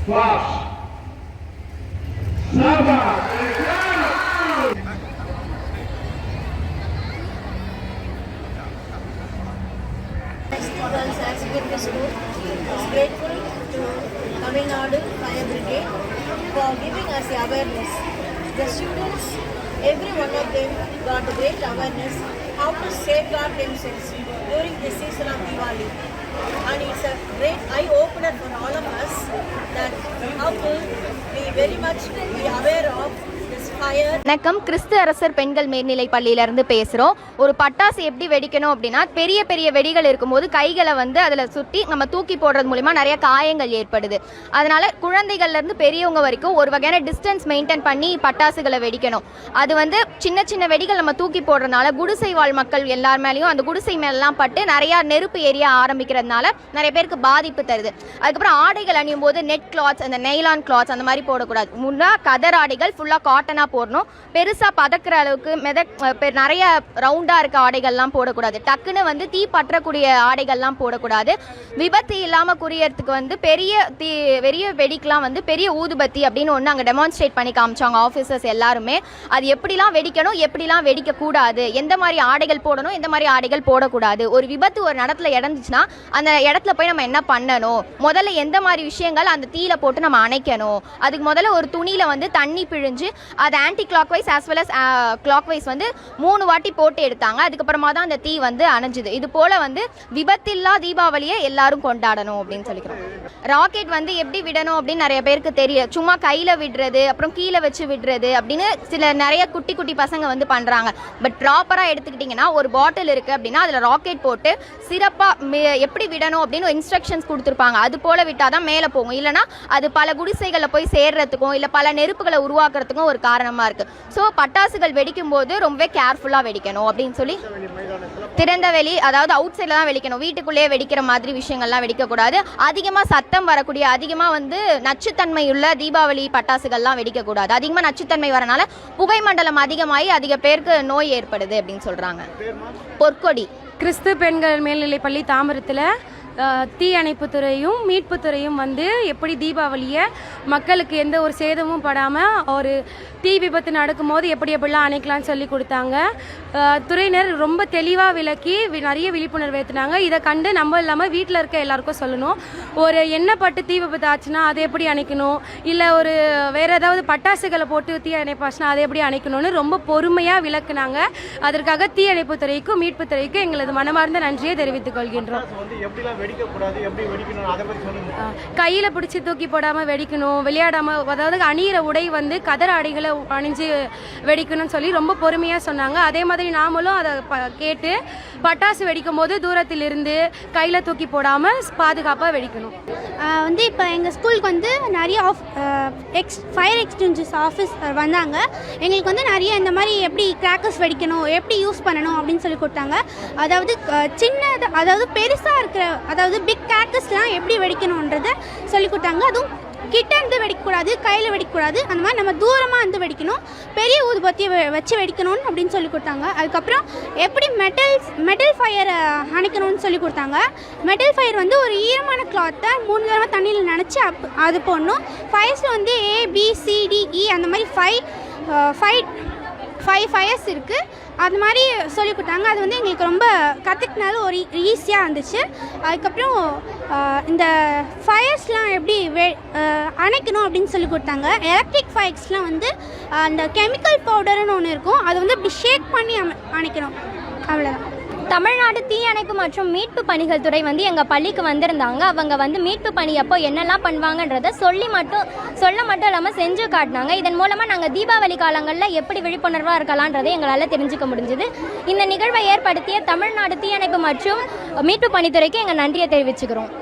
Flash. Saba. Girls High Secondary School is grateful to Tamil Nadu Fire Brigade for giving us the awareness. The students, every one of them got a great awareness how to safeguard themselves during the season of Diwali. And it's a great eye-opener for all of us that how to be very much be aware of this fire. வணக்கம். கிறிஸ்து அரசர் பெண்கள் மேல்நிலை பள்ளியிலேருந்து பேசுகிறோம். ஒரு பட்டாசு எப்படி வெடிக்கணும் அப்படின்னா, பெரிய பெரிய வெடிகள் இருக்கும்போது கைகளை அதில் சுற்றி நம்ம தூக்கி போடுறது மூலிமா நிறைய காயங்கள் ஏற்படுது. அதனால் குழந்தைகள்லேருந்து பெரியவங்க வரைக்கும் ஒரு வகையான டிஸ்டன்ஸ் மெயின்டைன் பண்ணி பட்டாசுகளை வெடிக்கணும். அது சின்ன சின்ன வெடிகள் நம்ம தூக்கி போடுறதுனால குடிசை வாழ் மக்கள் எல்லார் மேலேயும் அந்த குடிசை மேலாம் பட்டு நிறையா நெருப்பு எரிய ஆரம்பிக்கிறதுனால நிறைய பேருக்கு பாதிப்பு தருது. அதுக்கப்புறம் ஆடைகள் அணியும் போது நெட் கிளாத்ஸ், அந்த நெய்லான் கிளாத்ஸ் அந்த மாதிரி போடக்கூடாது. முன்னாள் கதர் ஆடைகள் ஃபுல்லாக காட்டனாக போடணும். பெருசாக பதக்கிற அளவுக்கு நிறைய ரவுண்டாக இருக்க ஆடைகள்லாம் போடக்கூடாது. டக்குன்னு தீ பற்றக்கூடிய ஆடைகள்லாம் போடக்கூடாது. விபத்து இல்லாமல் குறியறதுக்கு பெரிய வெடிக்கெலாம் பெரிய ஊதுபத்தி அப்படின்னு ஒன்று அங்கே டெமான்ஸ்ட்ரேட் பண்ணி காமிச்சாங்க ஆஃபீஸர்ஸ் எல்லாருமே. அது எப்படிலாம் வெடிக்கணும், எப்படிலாம் வெடிக்கக்கூடாது, எந்த மாதிரி ஆடைகள் போடணும், எந்த மாதிரி ஆடைகள் போடக்கூடாது, ஒரு விபத்து ஒரு இடத்துல இடந்துச்சுன்னா அந்த இடத்துல போய் நம்ம என்ன பண்ணணும், முதல்ல எந்த மாதிரி விஷயங்கள் அந்த தீயில போட்டு நம்ம அணைக்கணும், அதுக்கு முதல்ல ஒரு துணியில் தண்ணி பிழிஞ்சு அது anticlockwise as well as clockwise 3 வாட்டி போட்டு எடுத்தாங்க. அதுக்கப்புறமா தான் அந்த தீ அணைஞ்சுது. இது போல விபத்தில்லா தீபாவளியை எல்லாரும் கொண்டாடணும் அப்படின்னு சொல்லிக்கிறோம். ராக்கெட் எப்படி விடணும் அப்படின்னு நிறைய பேருக்கு தெரியல. சும்மா கையில் விடுறது, அப்புறம் கீழே வச்சு விடுறது அப்படின்னு நிறைய குட்டி குட்டி பசங்க பண்ணுறாங்க. பட் ப்ராப்பராக எடுத்துக்கிட்டிங்கன்னா ஒரு பாட்டில் இருக்குது அப்படின்னா அதில் ராக்கெட் போட்டு சிறப்பாக எப்படி விடணும் அப்படின்னு இன்ஸ்ட்ரக்ஷன்ஸ் கொடுத்துருப்பாங்க. அது போல் விட்டால் தான் மேலே போகும். இல்லைனா அது பல குடிசைகளில் போய் சேர்றதுக்கும் இல்லை பல நெருப்புகளை உருவாக்குறதுக்கும் ஒரு காரணமாக இருக்குது. ஸோ பட்டாசுகள் வெடிக்கும் போது ரொம்பவே கேர்ஃபுல்லாக வெடிக்கணும் அப்படின்னு சொல்லி திறந்த வெளி, அதாவது அவுட் சைடில் தான் வெடிக்கணும். வீட்டுக்குள்ளேயே வெடிக்கிற மாதிரி விஷயங்கள்லாம் வெடிக்கக்கூடாது. அதிகமாக சத்தம் வரக்கூடிய, அதிகமாக நச்சுத்தன்மை உள்ள தீபாவளி பட்டாசுகள்லாம் வெடிக்கக்கூடாது. அதிகமாக நச்சுத்தன்மை வரனால புகை மண்டலம் அதிகமாகி அதிக பேருக்கு நோய் ஏற்படுது அப்படின்னு சொல்கிறாங்க. பொற்கொடி கிறிஸ்து பெண்கள் மேல்நிலை பள்ளி தாம்பரத்தில் தீ அணைப்புத்துறையும் மீட்புத்துறையும் எப்படி தீபாவளியை மக்களுக்கு எந்த ஒரு சேதமும் படாமல் ஒரு தீ விபத்து நடக்கும்போது எப்படிலாம் அணைக்கலாம்னு சொல்லி கொடுத்தாங்க. துறையினர் ரொம்ப தெளிவாக விளக்கி நிறைய விழிப்புணர்வு ஏற்றினாங்க. இதை கண்டு நம்ம இல்லாமல் வீட்டில் இருக்க எல்லாருக்கும் சொல்லணும். ஒரு எண்ணெய் பட்டு தீ விபத்து ஆச்சுன்னா அதை எப்படி அணைக்கணும், இல்லை ஒரு வேறு ஏதாவது பட்டாசுகளை போட்டு தீ அணைப்பாச்சுன்னா அதை எப்படி அணைக்கணும்னு ரொம்ப பொறுமையாக விளக்குனாங்க. அதற்காக தீ அணைப்புத்துறைக்கும் மீட்புத்துறைக்கும் எங்களது மனமார்ந்த நன்றியை தெரிவித்துக் கொள்கின்றோம். கையில் பிடிச்சி தூக்கி போடாமல் வெடிக்கணும், விளையாடாமல், அதாவது அணியிற உடை கதர் ஆடைகளை அணிஞ்சு வெடிக்கணும்னு சொல்லி ரொம்ப பொறுமையாக சொன்னாங்க. அதே மாதிரி நாமளும் அதை கேட்டு பட்டாசு வெடிக்கும் போது தூரத்தில் இருந்து கையில் தூக்கி போடாமல் பாதுகாப்பாக வெடிக்கணும். இப்போ எங்கள் ஸ்கூலுக்கு நிறைய ஃபயர் எக்ஸ்டிங்விஷர்ஸ் ஆஃபீஸ் வந்தாங்க. எங்களுக்கு நிறைய இந்த மாதிரி எப்படி கிராக்கர்ஸ் வெடிக்கணும், எப்படி யூஸ் பண்ணணும் அப்படின்னு சொல்லி கொடுத்தாங்க. அதாவது அதாவது பெருசாக இருக்கிற, அதாவது பிக் கிராக்கர்ஸ்லாம் எப்படி வெடிக்கணுன்றதை சொல்லி கொடுத்தாங்க. அதுவும் கிட்ட இருந்து வெடிக்கக்கூடாது, கையில் வெடிக்கக்கூடாது, அந்த மாதிரி நம்ம தூரமாக வெடிக்கணும், பெரிய ஊதுபத்தியை வச்சு வெடிக்கணும்னு அப்படின்னு சொல்லி கொடுத்தாங்க. அதுக்கப்புறம் எப்படி மெட்டல் ஃபயரை அணைக்கணும்னு சொல்லி கொடுத்தாங்க. மெட்டல் ஃபயர் ஒரு ஈரமான கிளாத்தை 3 தடவை தண்ணியில் நினச்சி அது போடணும். ஃபயர்ஸில் ABCDE அந்த மாதிரி 5 ஃபயர்ஸ் இருக்குது. அது மாதிரி சொல்லி கொடுத்தாங்க. அது எங்களுக்கு ரொம்ப கற்றுக்கினால ஒரு ஈஸியாக இருந்துச்சு. அதுக்கப்புறம் இந்த ஃபயர்ஸ்லாம் எப்படி அணைக்கணும் அப்படின்னு சொல்லி கொடுத்தாங்க. எலக்ட்ரிக் ஃபயர்ஸ்லாம் அந்த கெமிக்கல் பவுடர்னு ஒன்று இருக்கும், அது இப்படி ஷேக் பண்ணி அணைக்கணும். அவ்வளோதான். தமிழ்நாடு தீயணைப்பு மற்றும் மீட்பு பணிகள் துறை எங்கள் பள்ளிக்கு வந்திருந்தாங்க. அவங்க மீட்பு பணி அப்போ என்னெல்லாம் பண்ணுவாங்கன்றதை சொல்ல மட்டும் இல்லாமல் செஞ்சு காட்டினாங்க. இதன் மூலமாக நாங்கள் தீபாவளி காலங்களில் எப்படி விழிப்புணர்வாக இருக்கலான்றதை எங்களால் தெரிஞ்சுக்க முடிஞ்சுது. இந்த நிகழ்வை ஏற்படுத்திய தமிழ்நாடு தீயணைப்பு மற்றும் மீட்பு பணித்துறைக்கு எங்கள் நன்றியை தெரிவிச்சுக்கிறோம்.